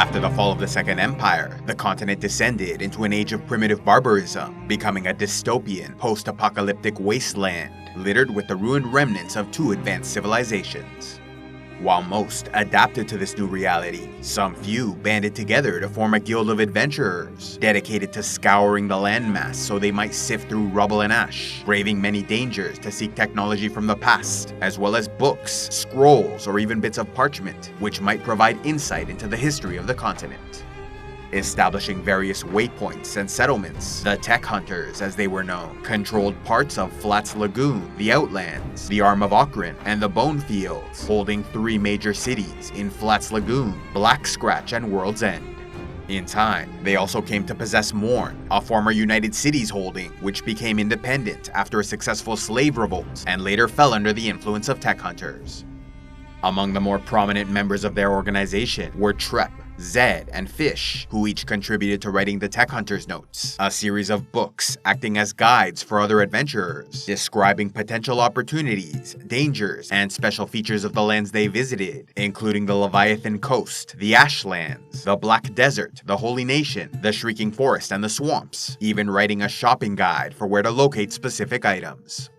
After the fall of the Second Empire, the continent descended into an age of primitive barbarism, becoming a dystopian, post-apocalyptic wasteland, littered with the ruined remnants of two advanced civilizations. While most adapted to this new reality, some few banded together to form a guild of adventurers, dedicated to scouring the landmass so they might sift through rubble and ash, braving many dangers to seek technology from the past, as well as books, scrolls, or even bits of parchment, which might provide insight into the history of the continent. Establishing various waypoints and settlements, the Tech Hunters, as they were known, controlled parts of Flats Lagoon, the Outlands, the Arm of Okran, and the Bone Fields, holding three major cities in Flats Lagoon, Black Scratch, and World's End. In time, they also came to possess Morn, a former United Cities holding, which became independent after a successful slave revolt and later fell under the influence of Tech Hunters. Among the more prominent members of their organization were Trep, Zed, and Fish, who each contributed to writing the Tech Hunters Notes, a series of books acting as guides for other adventurers, describing potential opportunities, dangers, and special features of the lands they visited, including the Leviathan Coast, the Ashlands, the Black Desert, the Holy Nation, the Shrieking Forest, and the Swamps, even writing a shopping guide for where to locate specific items.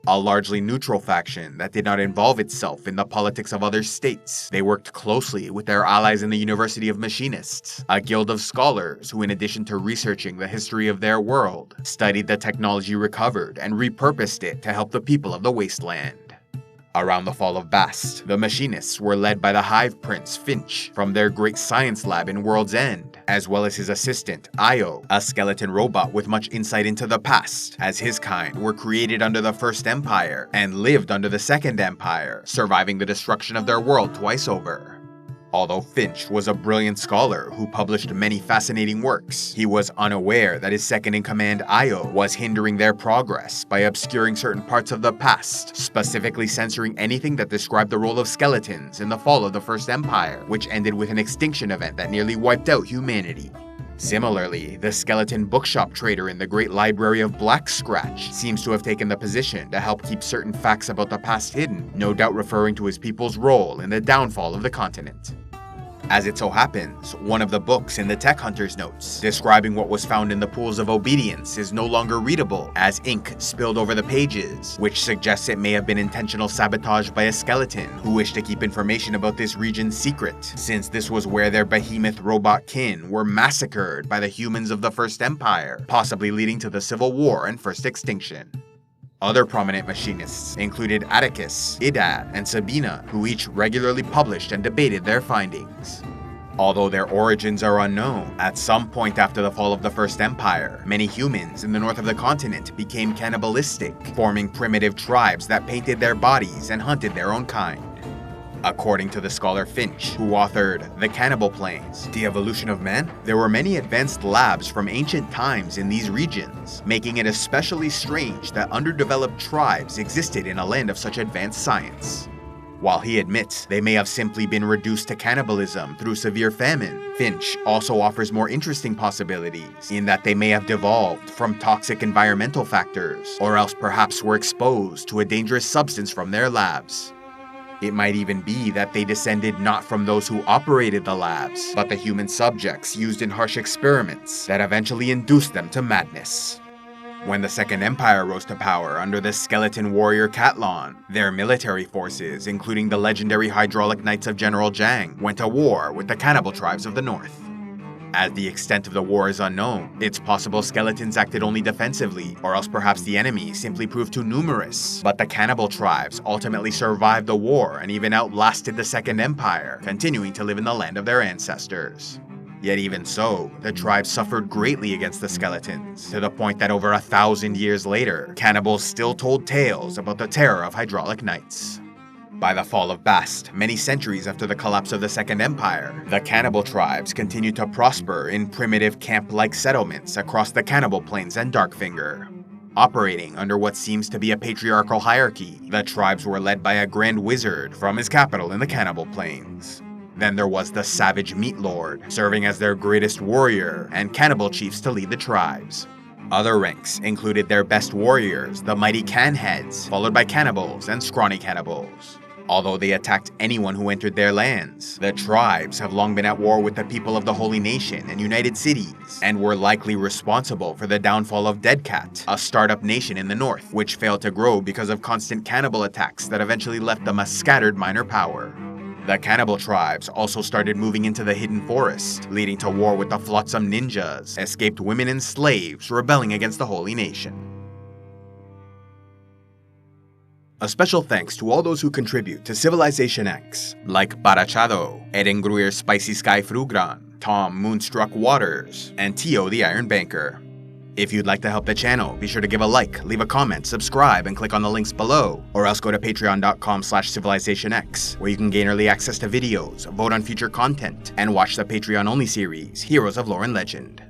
A largely neutral faction that did not involve itself in the politics of other states, they worked closely with their allies in the University of Machinists, a guild of scholars who, in addition to researching the history of their world, studied the technology recovered and repurposed it to help the people of the wasteland. Around the fall of Bast, the Machinists were led by the Hive Prince Finch from their great science lab in World's End, as well as his assistant, Io, a skeleton robot with much insight into the past, as his kind were created under the First Empire and lived under the Second Empire, surviving the destruction of their world twice over. Although Finch was a brilliant scholar who published many fascinating works, he was unaware that his second-in-command Io was hindering their progress by obscuring certain parts of the past, specifically censoring anything that described the role of skeletons in the fall of the First Empire, which ended with an extinction event that nearly wiped out humanity. Similarly, the skeleton bookshop trader in the Great Library of Black Scratch seems to have taken the position to help keep certain facts about the past hidden, no doubt referring to his people's role in the downfall of the continent. As it so happens, one of the books in the Tech Hunters Notes, describing what was found in the Pools of Obedience, is no longer readable as ink spilled over the pages, which suggests it may have been intentional sabotage by a skeleton who wished to keep information about this region secret, since this was where their behemoth robot kin were massacred by the humans of the First Empire, possibly leading to the Civil War and First Extinction. Other prominent machinists included Atticus, Idad, and Sabina, who each regularly published and debated their findings. Although their origins are unknown, at some point after the fall of the First Empire, many humans in the north of the continent became cannibalistic, forming primitive tribes that painted their bodies and hunted their own kind. According to the scholar Finch, who authored The Cannibal Plains, The Evolution of Man, there were many advanced labs from ancient times in these regions, making it especially strange that underdeveloped tribes existed in a land of such advanced science. While he admits they may have simply been reduced to cannibalism through severe famine, Finch also offers more interesting possibilities in that they may have devolved from toxic environmental factors, or else perhaps were exposed to a dangerous substance from their labs. It might even be that they descended not from those who operated the labs, but the human subjects used in harsh experiments that eventually induced them to madness. When the Second Empire rose to power under the skeleton warrior Catlon, their military forces, including the legendary Hydraulic Knights of General Zhang, went to war with the cannibal tribes of the north. As the extent of the war is unknown, it's possible skeletons acted only defensively, or else perhaps the enemy simply proved too numerous. But the cannibal tribes ultimately survived the war and even outlasted the Second Empire, continuing to live in the land of their ancestors. Yet even so, the tribe suffered greatly against the skeletons, to the point that over 1,000 years later, cannibals still told tales about the terror of Hydraulic Knights. By the fall of Bast, many centuries after the collapse of the Second Empire, the cannibal tribes continued to prosper in primitive camp-like settlements across the Cannibal Plains and Darkfinger. Operating under what seems to be a patriarchal hierarchy, the tribes were led by a grand wizard from his capital in the Cannibal Plains. Then there was the Savage Meat Lord, serving as their greatest warrior, and cannibal chiefs to lead the tribes. Other ranks included their best warriors, the mighty Canheads, followed by cannibals and scrawny cannibals. Although they attacked anyone who entered their lands, the tribes have long been at war with the people of the Holy Nation and United Cities, and were likely responsible for the downfall of Dead Cat, a startup nation in the north, which failed to grow because of constant cannibal attacks that eventually left them a scattered minor power. The cannibal tribes also started moving into the Hidden Forest, leading to war with the Flotsam Ninjas, escaped women and slaves rebelling against the Holy Nation. A special thanks to all those who contribute to Civilization X, like Barachado, Edengruir Spicy Sky Frugran, Tom Moonstruck Waters, and Tio the Iron Banker. If you'd like to help the channel, be sure to give a like, leave a comment, subscribe, and click on the links below, or else go to patreon.com/civilizationx, where you can gain early access to videos, vote on future content, and watch the Patreon-only series, Heroes of Lore and Legend.